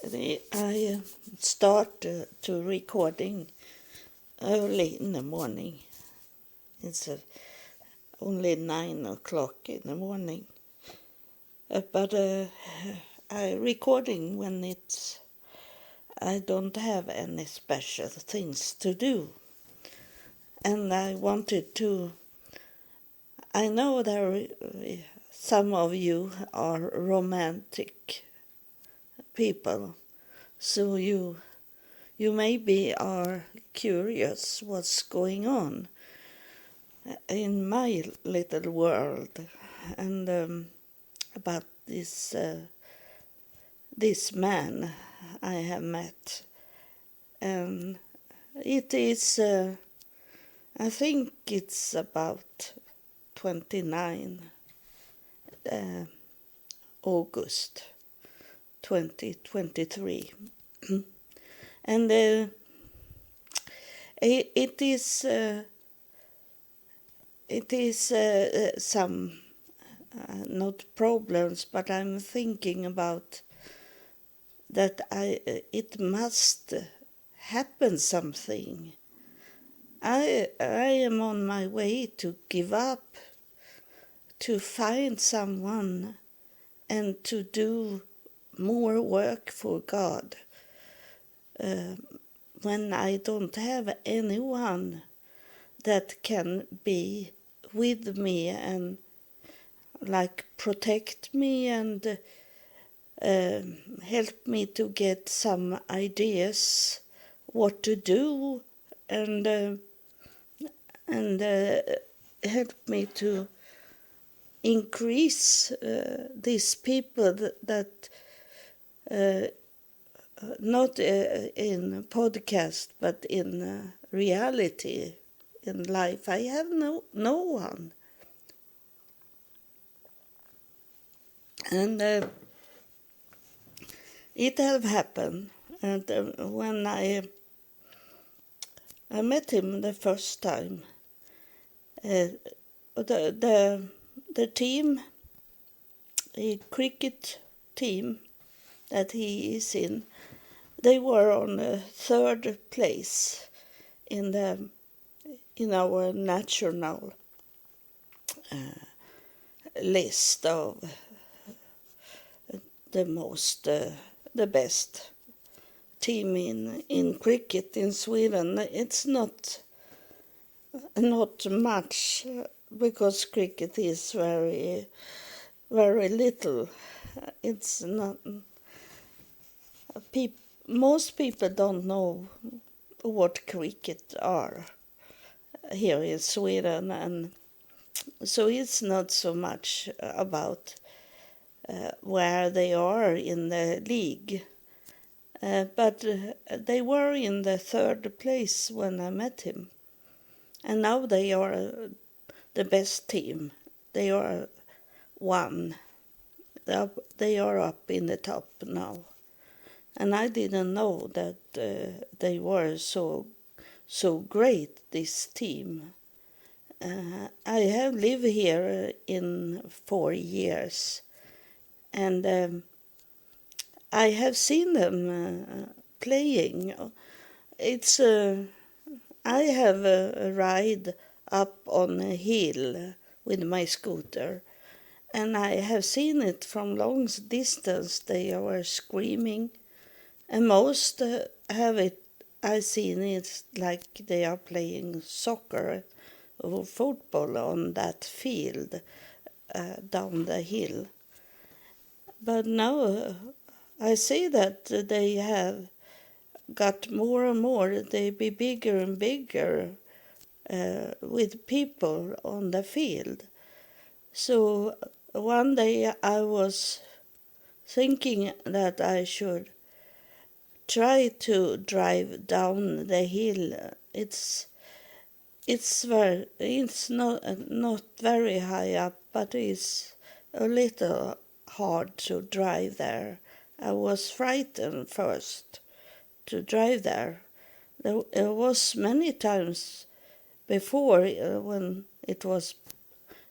I start to recording early in the morning. It's only 9 o'clock in the morning. But I recording when I don't have any special things to do. And I wanted to, I know some of you are romantic people, so you maybe are curious what's going on in my little world and about this man I have met. And it is, I think it's about 29 August 2023. And it is some not problems, but I'm thinking about that it must happen something. I am on my way to give up, to find someone and to do more work for God. When I don't have anyone that can be with me and like protect me and help me to get some ideas what to do and help me to increase these people that not in podcast but in reality in life. I have no one, and it have happened. And when I met him the first time, the team, the cricket team that he is in, they were on the third place in our national list of the best team in cricket in Sweden. It's not much because cricket is very, very little. It's not. Most people don't know what cricket are here in Sweden, and so it's not so much about where they are in the league. But they were in the third place when I met him. And now they are the best team. They are one. They are up in the top now. And I didn't know that they were so great, this team. I have lived here in 4 years. And I have seen them playing. It's I have a ride up on a hill with my scooter, and I have seen it from long distance. They were screaming, and most have it. I seen it like they are playing soccer or football on that field down the hill. But now I see that they have got more and more. They be bigger and bigger with people on the field. So one day I was thinking that I should try to drive down the hill. It's not very high up, but it's a little hard to drive there. I was frightened first to drive there. There was many times before when it was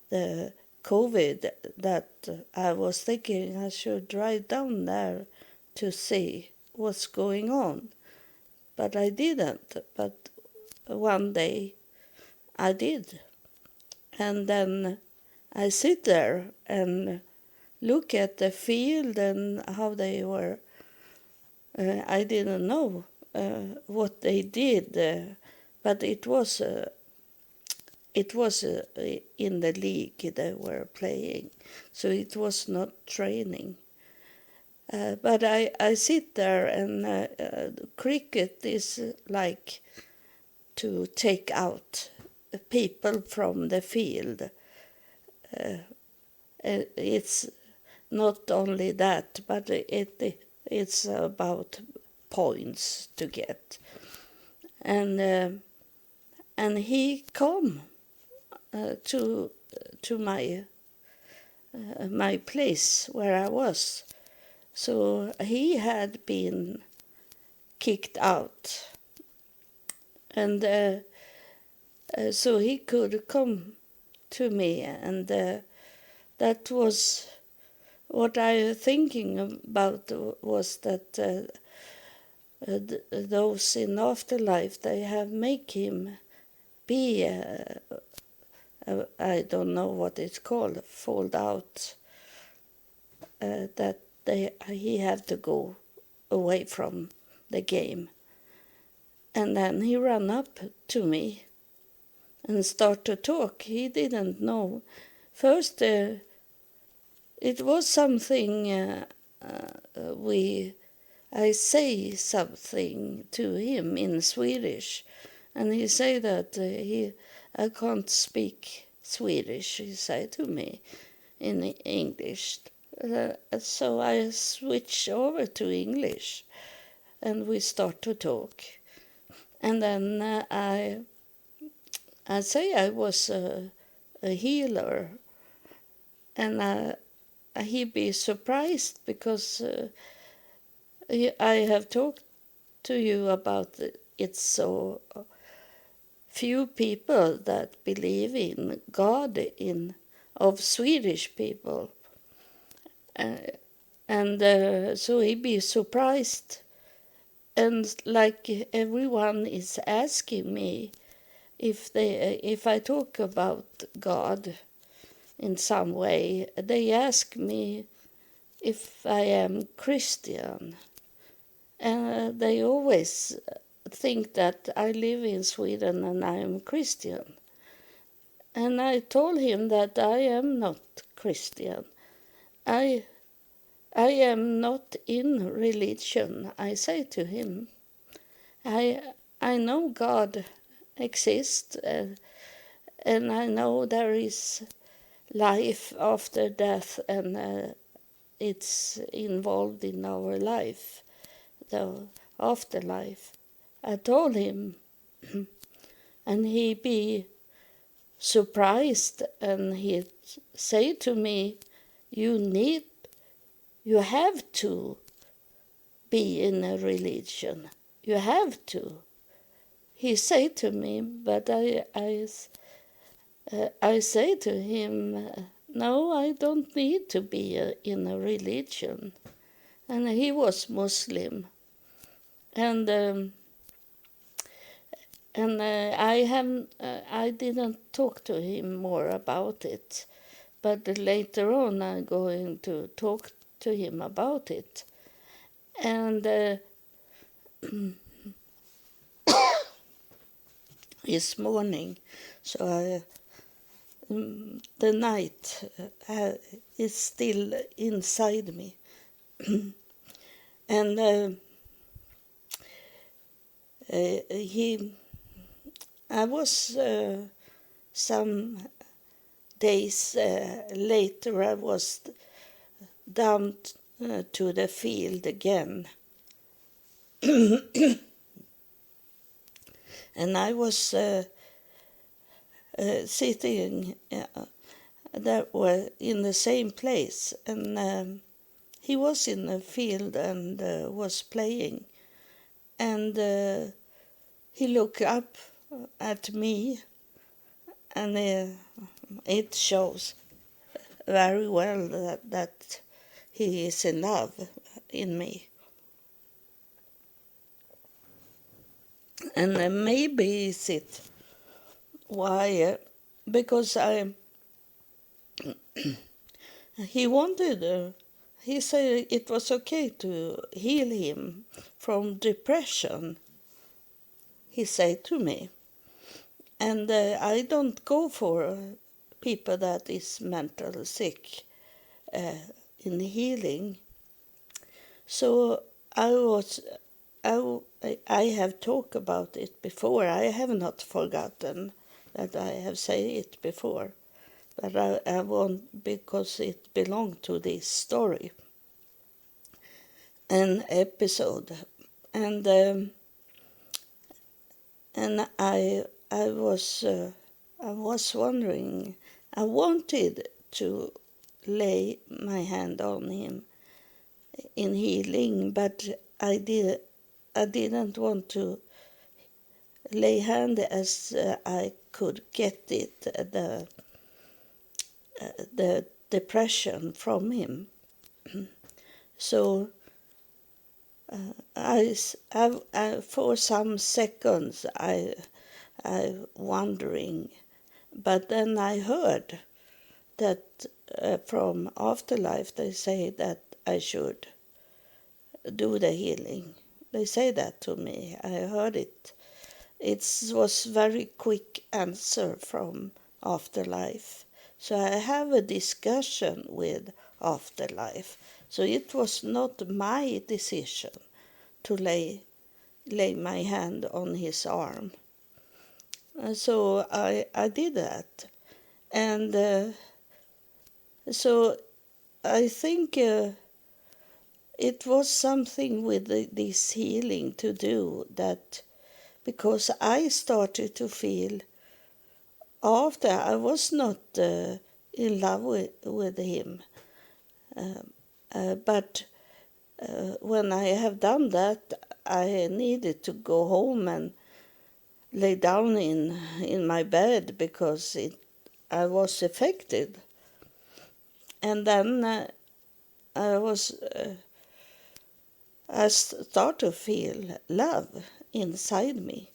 the COVID that I was thinking I should drive down there to see what's going on. But I didn't. But one day I did. And then I sit there and look at the field and how they were. I didn't know what they did, but it was in the league they were playing, so it was not training. But I sit there, and cricket is like to take out people from the field. It's not only that, but it's about points to get. And he come to my place where I was. So he had been kicked out, and so he could come to me, and that was what I was thinking about, was that those in afterlife, they have make him be I don't know what it's called, fold out, that he had to go away from the game. And then he ran up to me and started to talk. He didn't know. First, it was something I say something to him in Swedish, and he said that I can't speak Swedish, he said to me in English. So I switched over to English, and we start to talk. And then I say I was a healer, and he be surprised because I have talked to you about it, so few people that believe in God of Swedish people. So he be surprised. And like everyone is asking me if I talk about God in some way, they ask me if I am Christian. And they always think that I live in Sweden and I am Christian. And I told him that I am not Christian. I am not in religion, I say to him. I know God exists, and I know there is life after death, and it's involved in our life, the afterlife. I told him, and he be surprised, and he say to me, you have to be in a religion. You have to. He say to me, but I say to him, no, I don't need to be in a religion. And he was Muslim. And I didn't talk to him more about it. But later on, I'm going to talk to him about it. And this morning, so the night is still inside me. And I was some days later, I was down to the field again. And I was sitting that were in the same place, and he was in the field and was playing, and he looked up at me, and it shows very well that he is in love in me. And maybe is it why, because he wanted, he said it was okay to heal him from depression, he said to me. And I don't go for people that is mental sick in healing. So I have talked about it before. I have not forgotten that I have said it before, but I want, because it belonged to this story, an episode, and I was wondering. I wanted to lay my hand on him in healing, but I didn't want to lay hand as I could get it, the depression from him. So for some seconds I wondering, but then I heard that from Afterlife they say that I should do the healing. They say that to me. I heard it. It was very quick answer from Afterlife. So I have a discussion with Afterlife. So it was not my decision to lay my hand on his arm. So I did that. And so I think it was something with this healing to do, that because I started to feel, after I was not in love with him, but when I have done that, I needed to go home and lay down in my bed because I was affected. And then I started to feel love inside me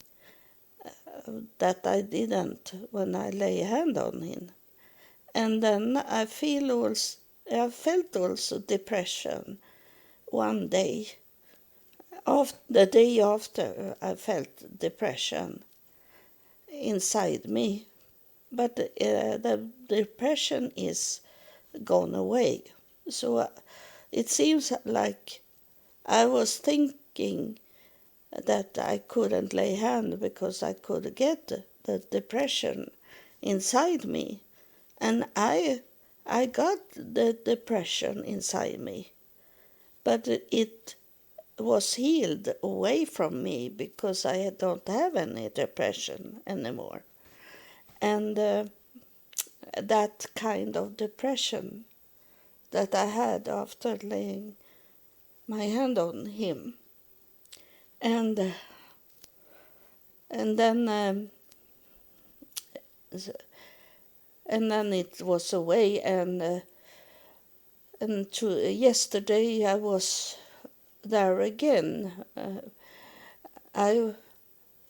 that I didn't when I lay a hand on him. And then I felt also depression one day. The day after, I felt depression inside me. But the depression is gone away. So it seems like I was thinking that I couldn't lay hand because I could get the depression inside me. And I got the depression inside me. But it was healed away from me because I don't have any depression anymore. And that kind of depression that I had after laying my hand on him. And then it was away, and yesterday I was there again.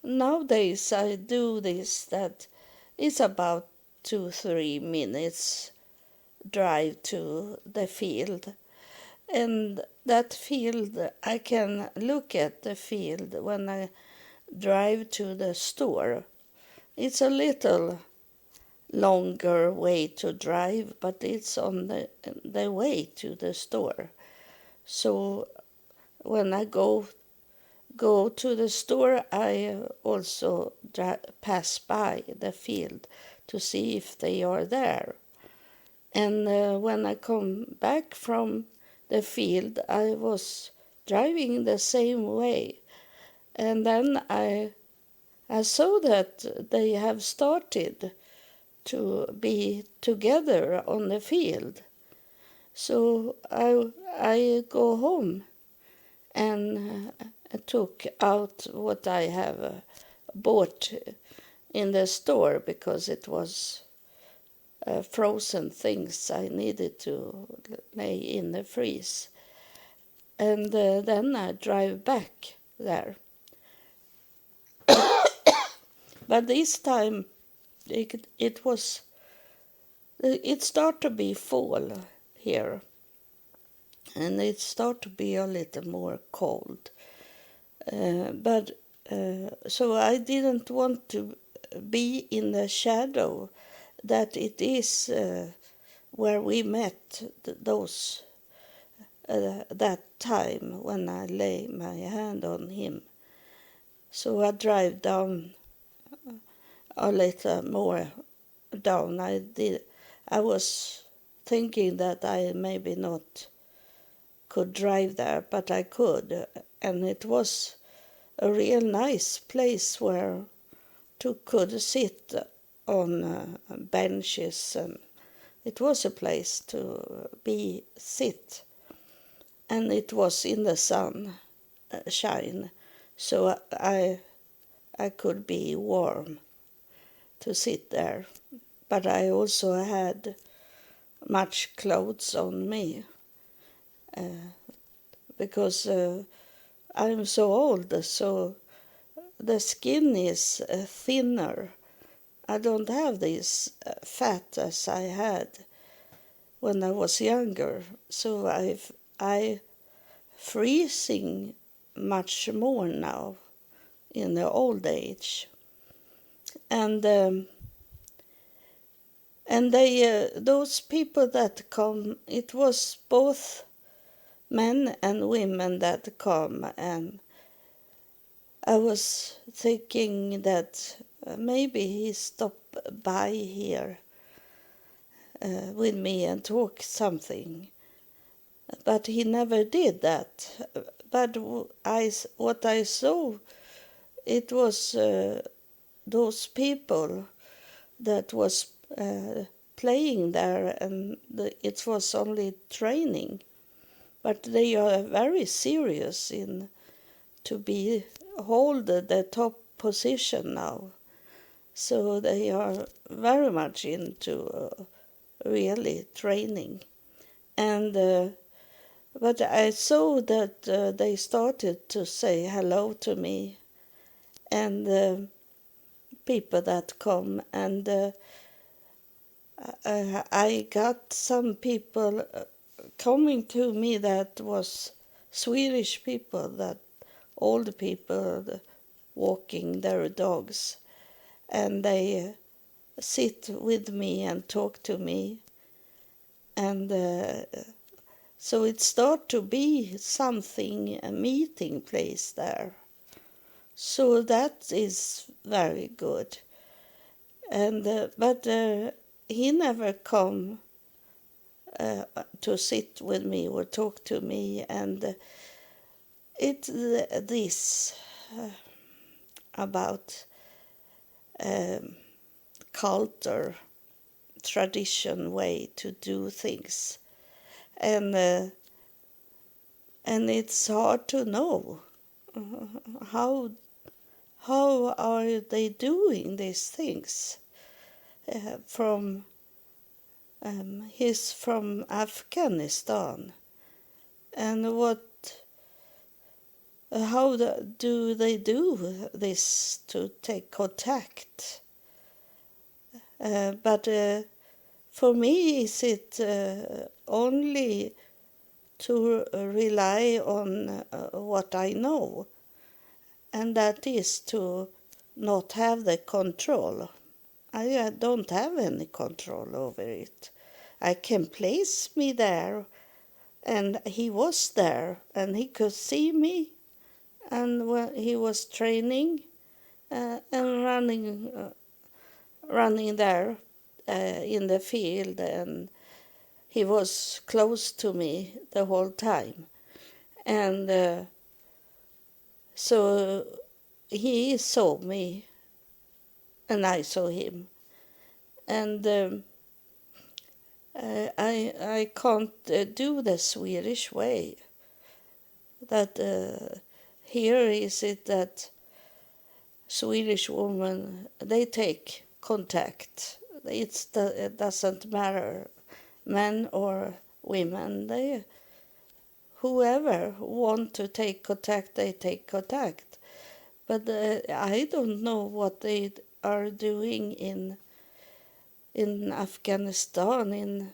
Nowadays I do this, that it's about 2-3 minutes drive to the field, and that field, I can look at the field when I drive to the store. It's a little longer way to drive, but it's on the way to the store. So when I go to the store, I also pass by the field to see if they are there. And when I come back from the field, I was driving the same way. And then I saw that they have started to be together on the field. So I go home and took out what I have bought in the store, because it was frozen things I needed to lay in the freeze. And then I drive back there. But this time it started to be fall here, and it started to be a little more cold. So I didn't want to be in the shadow that it is where we met those that time when I lay my hand on him. So I drive down a little more down. I was thinking that I maybe not could drive there, but I could, and it was a real nice place where two could sit on benches, and it was a place to sit, and it was in the sun shine, so I could be warm to sit there. But I also had much clothes on me because I'm so old, so the skin is thinner. I don't have this fat as I had when I was younger, so I freezing much more now in the old age, and they those people that come, it was both men and women that come, and I was thinking that maybe he stopped by here with me and talk something, but he never did that. But what I saw, it was those people that was playing there, and it was only training, but they are very serious in to hold the top position now. So they are very much into really training. And but I saw that they started to say hello to me, and people that come, and I got some people coming to me that was Swedish people, that old people walking their dogs, and they sit with me and talk to me, and so it started to be something, a meeting place there. So that is very good. And but he never come to sit with me or talk to me, and this about culture, tradition way to do things, and it's hard to know how are they doing these things. He's from Afghanistan, and how do they do this to take contact? But for me, is it only to rely on what I know, and that is to not have the control. I don't have any control over it. I can place me there, and he was there, and he could see me, and when he was training and running there in the field, and he was close to me the whole time, and so he saw me, and I saw him, and I can't do the Swedish way. That here is it that Swedish women, they take contact. It doesn't matter, men or women. Whoever want to take contact, they take contact. But I don't know what they are doing in Afghanistan, in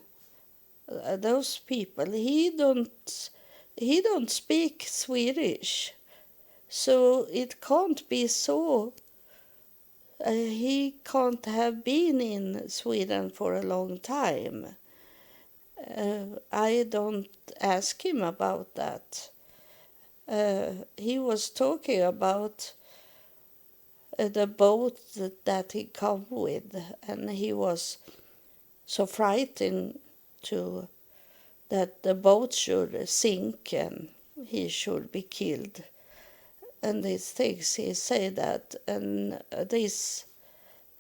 those people. He don't speak Swedish, so it can't be so. He can't have been in Sweden for a long time. I don't ask him about that. He was talking about the boat that he come with, and he was so frightened that the boat should sink and he should be killed. And these things, he said that, and these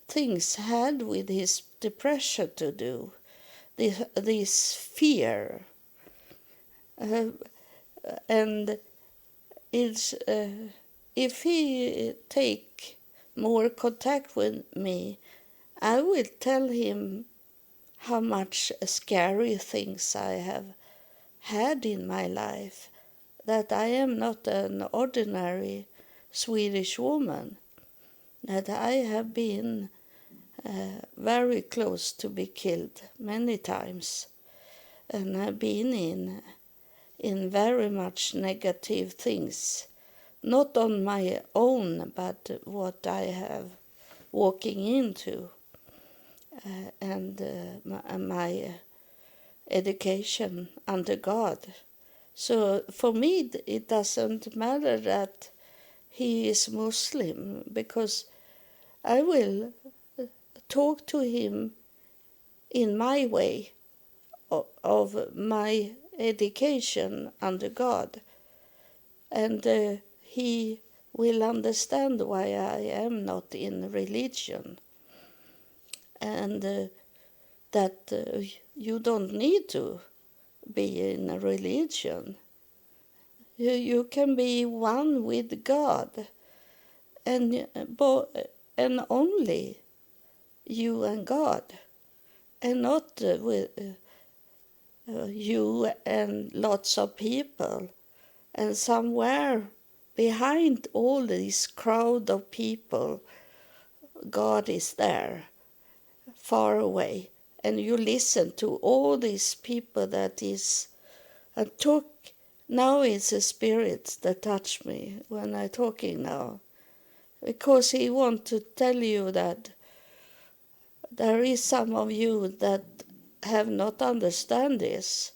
things had with his depression to do, this fear. And it's, if he take more contact with me, I will tell him how much scary things I have had in my life, that I am not an ordinary Swedish woman, that I have been very close to be killed many times, and I've been in very much negative things, not on my own, but what I have walking into, and my education under God. So for me, it doesn't matter that he is Muslim, because I will talk to him in my way of my education under God, and he will understand why I am not in religion, and that you don't need to be in a religion. You can be one with God, and only you and God, and not with you and lots of people, and somewhere behind all this crowd of people, God is there, far away, and you listen to all these people that is, and talk. Now it's a spirit that touch me when I'm talking now, because he want to tell you that there is some of you that have not understand this,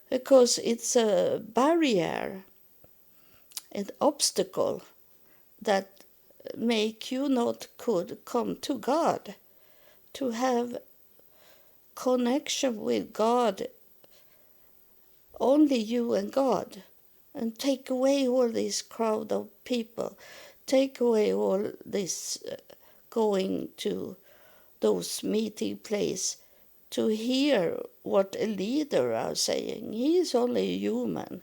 because it's a barrier, an obstacle that make you not could come to God, to have connection with God, only you and God, and take away all this crowd of people, take away all this going to those meeting place to hear what a leader are saying. He is only a human.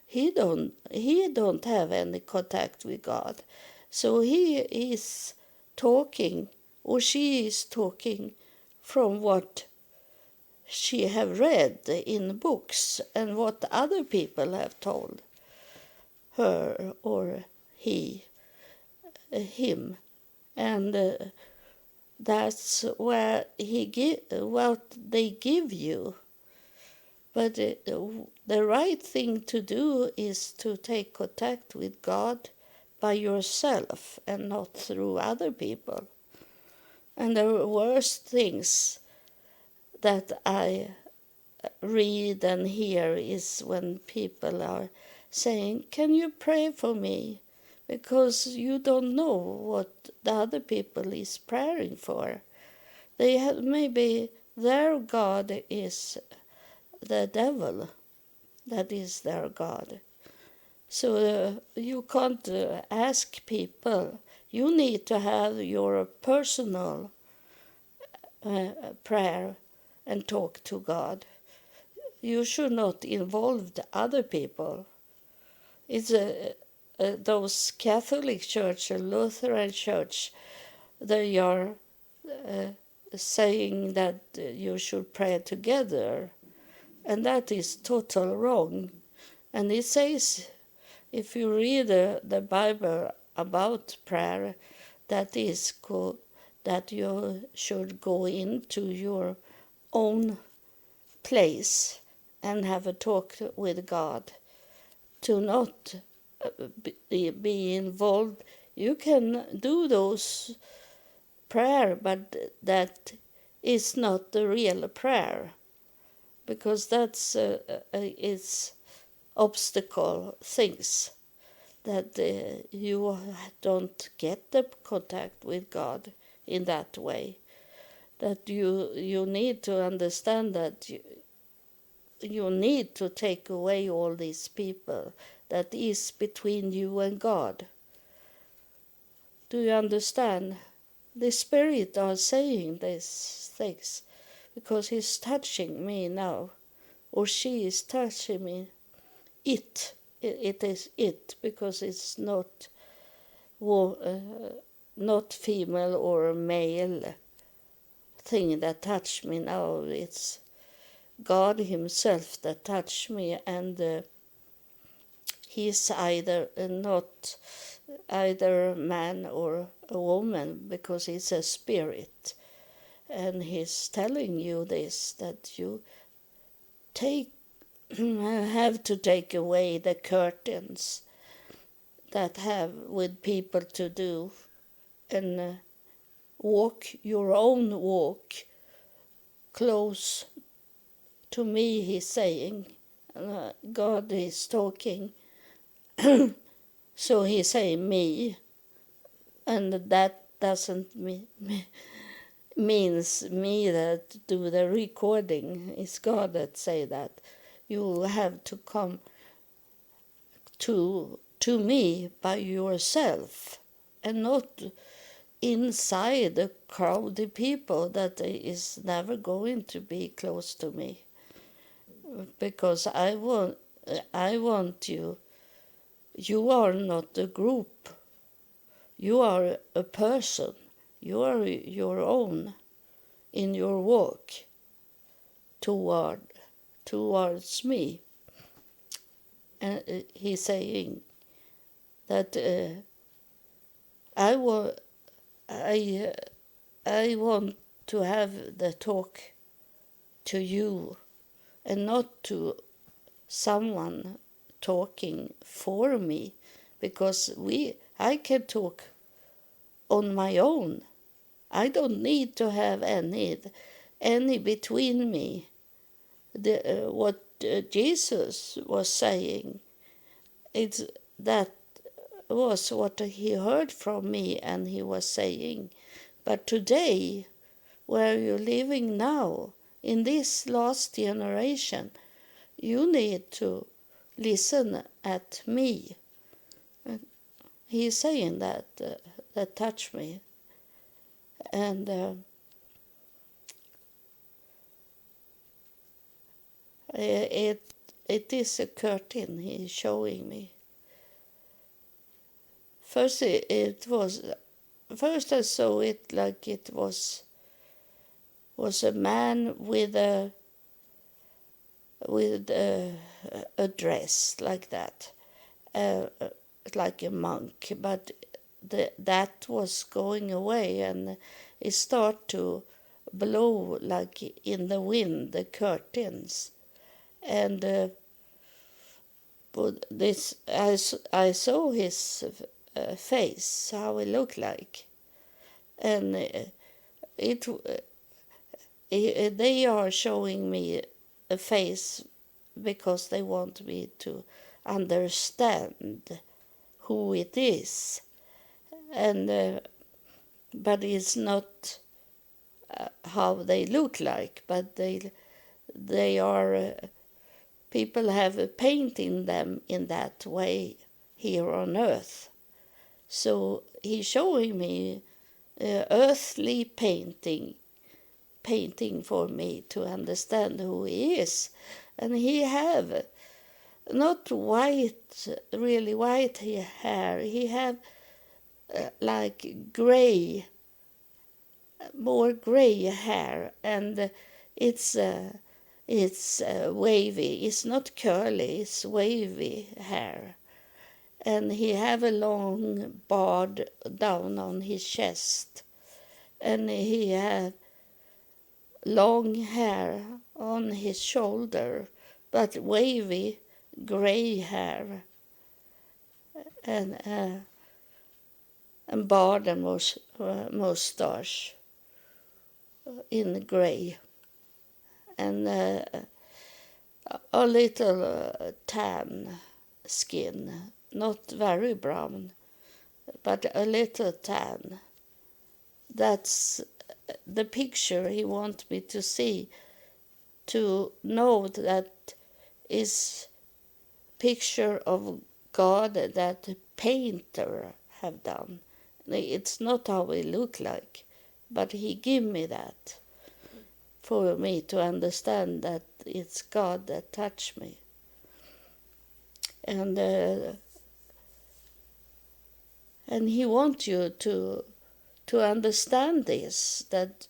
He don't have any contact with God. So he is talking, or she is talking, from what she have read in books and what other people have told her or him, and that's where what they give you. But the right thing to do is to take contact with God by yourself and not through other people. And the worst things that I read and hear is when people are saying, "Can you pray for me?" Because you don't know what the other people is praying for. They have, maybe their God is the devil, that is their God. So you can't ask people. You need to have your personal prayer and talk to God. You should not involve the other people. It's those Catholic Church and Lutheran Church, they are saying that you should pray together, and that is total wrong. And it says, if you read the Bible about prayer, that is that you should go into your own place and have a talk with God, to not be involved. You can do those prayer, but that is not the real prayer, because that's it's obstacle things that you don't get the contact with God in that way. That you need to understand that you need to take away all these people that is between you and God. Do you understand? The Spirit are saying these things because He's touching me now, or she is touching me. It is it, because it's not not female or male thing that touch me now. It's God Himself that touched me, and He's not either a man or a woman, because He's a spirit, and He's telling you this, that you have to take away the curtains that have with people to do, and walk your own walk close to me, He's saying. God is talking. So He's saying me, and that doesn't means me that do the recording. It's God that say that. You have to come to me by yourself, and not inside a crowded people that is never going to be close to me, because I want you. You are not a group. You are a person. You are your own in your walk towards me. And He's saying that I want to have the talk to you, and not to someone talking for me, because I can talk on my own. I don't need to have any between me. What Jesus was saying, that was what He heard from me, and He was saying. But today, where you're living now, in this last generation, you need to listen at me. And He's saying that touched me. And it is a curtain He's showing me. First I saw it like it was a man with a dress like that, like a monk, but that was going away, and it started to blow like in the wind, the curtains, and but this I saw his face, how it looked like, and they are showing me a face because they want me to understand who it is, and but it's not how they look like, but they are people have a painting them in that way here on earth. So He's showing me earthly painting for me to understand who He is. And He have not really white hair. He have like more gray hair, and it's wavy. It's not curly, it's wavy hair. And he have a long bard down on his chest, and he had long hair on his shoulder, but wavy gray hair, and barred mustache in gray, and a little tan skin, not very brown, but a little tan. That's the picture he wants me to see, to know that is picture of God that the painter have done. It's not how we look like, but he give me that for me to understand that it's God that touched me. And he wants you to understand this, that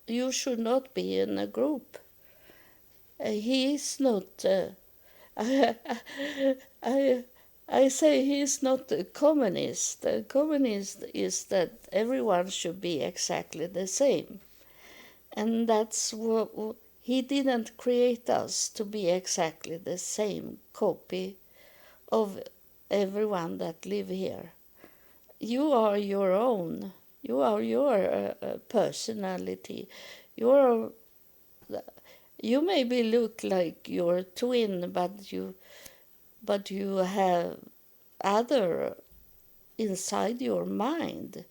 you should not be in a group. He is not. I I say he is not a communist. A communist is that everyone should be exactly the same, and that's what he didn't create us to be exactly the same copy of everyone that live here. You are your own. You are your personality. You're, you maybe look like your twin, but you have other inside your mind.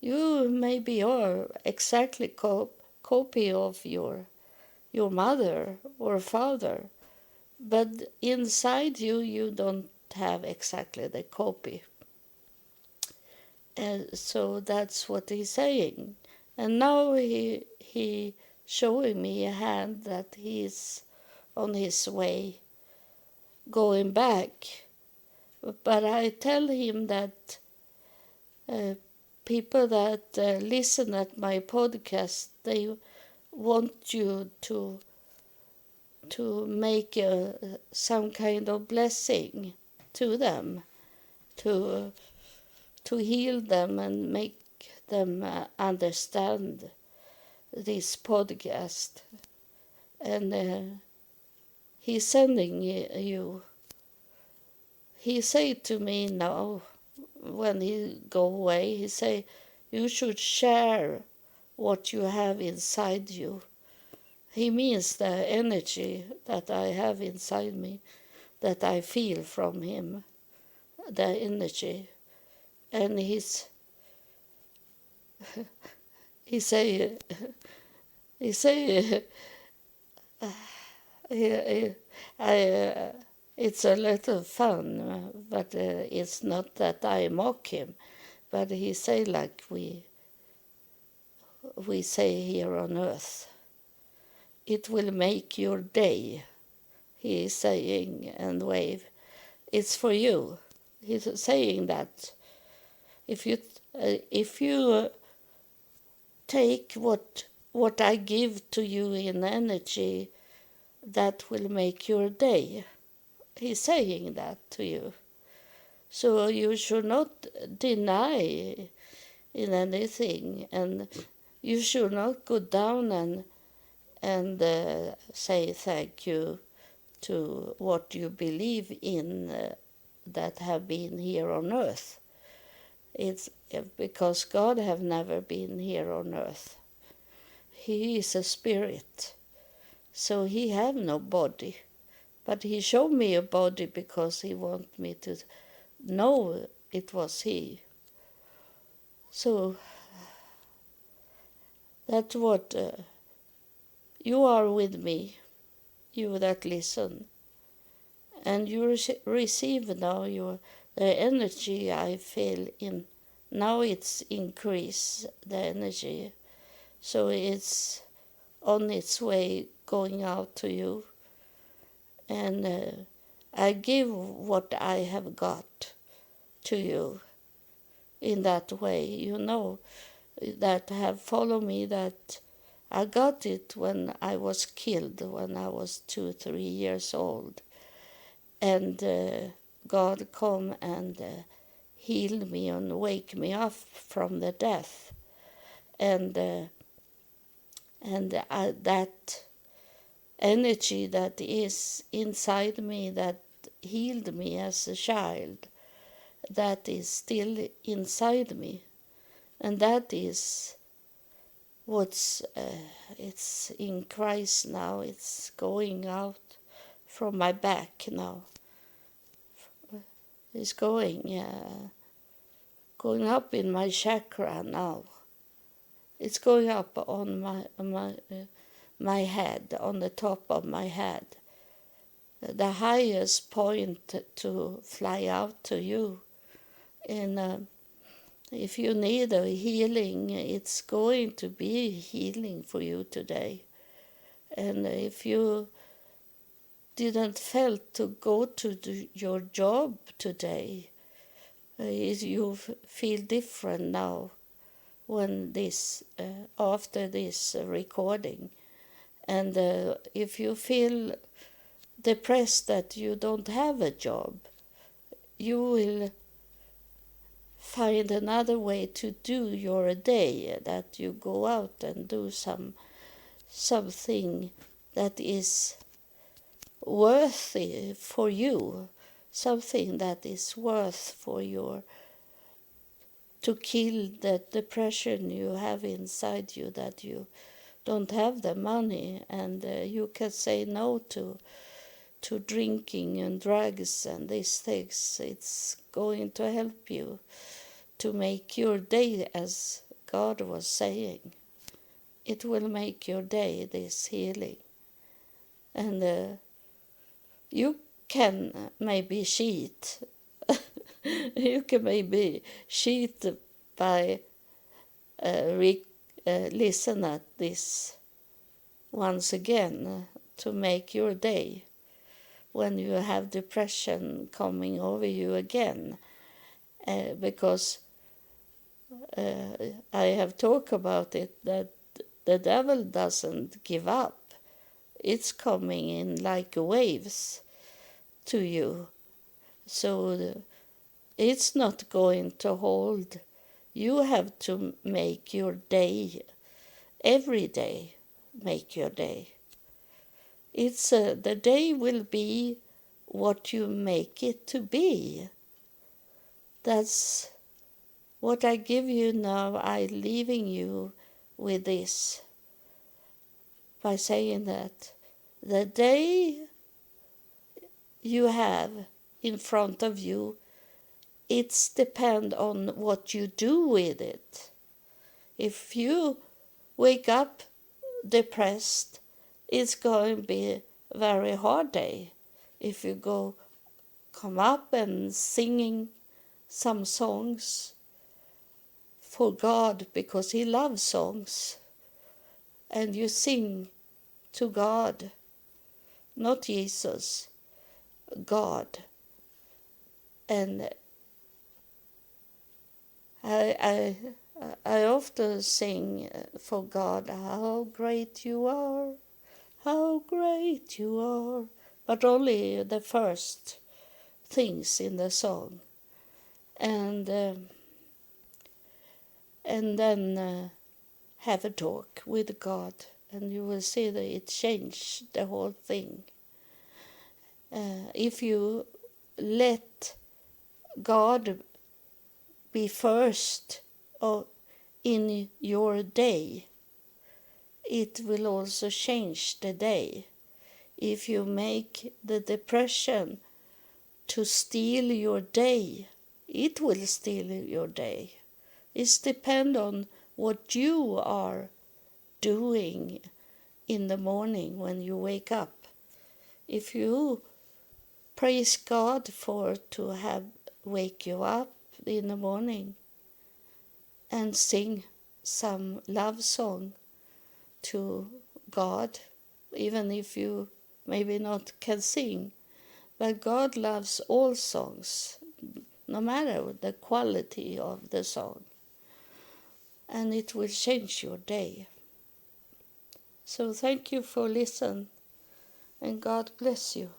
You maybe are exactly copy of your mother or father, but inside you don't have exactly the copy. And so that's what he's saying. And now he showing me a hand that he's on his way going back. But I tell him that uh, people that listen at my podcast, they want you to make some kind of blessing to them, to heal them and make them understand this podcast. And he's sending you. He say to me now, when he go away, he say, you should share what you have inside you. He means the energy that I have inside me, that I feel from him, the energy. And he say, it's a little fun, but it's not that I mock him. But he say like we say here on earth, it will make your day. He is saying and wave. It's for you. He's saying that if you take what I give to you in energy, that will make your day. He's saying that to you. So you should not deny in anything, and you should not go down and say thank you to what you believe in that have been here on earth. It's because God have never been here on earth. He is a spirit, so he have no body. But he showed me a body because he want me to know it was he. So that's what you are with me, you that listen, and you receive now the energy I feel in. Now it's increase the energy, so it's on its way going out to you, and I give what I have got to you in that way. You know that have followed me that I got it when I was killed, when I was 2-3 years old, and God come and heal me and wake me up from the death. and that energy that is inside me, that healed me as a child, that is still inside me, and that is what's it's in Christ now. It's going out from my back now. It's going up in my chakra now. It's going up on my head, on the top of my head. The highest point to fly out to you. And if you need a healing, it's going to be healing for you today. And if you didn't felt to go to your job today, you feel different now when after this recording. And if you feel depressed that you don't have a job, you will find another way to do your day, that you go out and do something that is worthy for you, something that is worth for to kill the depression you have inside you, that you don't have the money, and you can say no to drinking and drugs and these things. It's going to help you to make your day, as God was saying. It will make your day, this healing. And you can maybe cheat. You can maybe cheat by listen at this once again to make your day when you have depression coming over you again. Because I have talked about it, that the devil doesn't give up. It's coming in like waves to you. So it's not going to hold. You have to make your day, every day, make your day. It's the day will be what you make it to be. That's what I give you now. I'm leaving you with this by saying that the day you have in front of you, it's depend on what you do with it. If you wake up depressed, it's going to be a very hard day. If you come up and singing some songs for God, because He loves songs, and you sing to God, not Jesus, God. And I often sing for God, how great you are, how great you are, but only the first things in the song. And then have a talk with God, and you will see that it changed the whole thing. If you let God be first in your day, it will also change the day. If you make the depression to steal your day, it will steal your day. It depends on what you are doing in the morning when you wake up. If you praise God to wake you up in the morning and sing some love song to God, even if you maybe not can sing, but God loves all songs, no matter the quality of the song, and it will change your day. So thank you for listening, and God bless you.